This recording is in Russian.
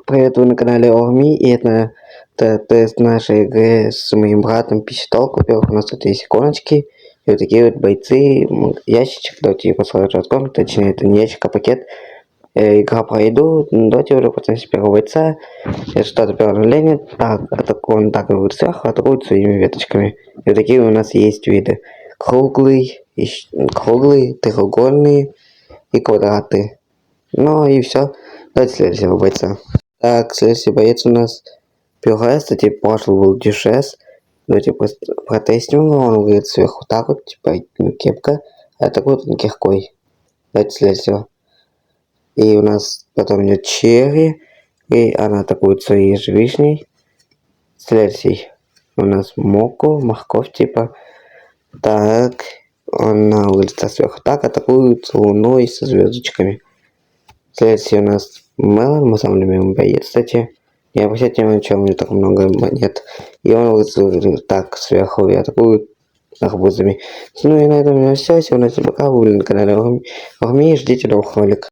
Привет, вы на канале Огми, и это тест нашей игры с моим братом Пищетолк. Во-первых, у нас тут есть иконочки, и вот такие вот бойцы, ящичек, давайте его сразу откроем, точнее это не ящик, а пакет. Игра про еду, давайте уже посмотрим первого бойца. Это что-то первое обновление, так, он так и будет сверху, атакует своими веточками. И вот такие у нас есть виды. Круглый, треугольный и квадраты. Ну и все. Давайте следующего бойца. Так, следующий боец у нас Пюре, кстати, прошлый был Дюшес. Давайте протестим его, он выглядит сверху так вот, типа кепка, а такой вот киркой. Давайте следующего. И у нас потом идет Черри, и она атакует своей же вишней. Следующий у нас Моко, морковь типа. Так, она выглядит сверху так, атакует луной со звездочками. Следующий у нас Мелон, мой самый любимый боец, кстати. Не обращайте внимания, что у меня так много монет. И он вот так сверху и атакует арбузами. Ну и на этом у меня все. Сегодня пока. Вы были на канале Огми. Ждите новых роликов.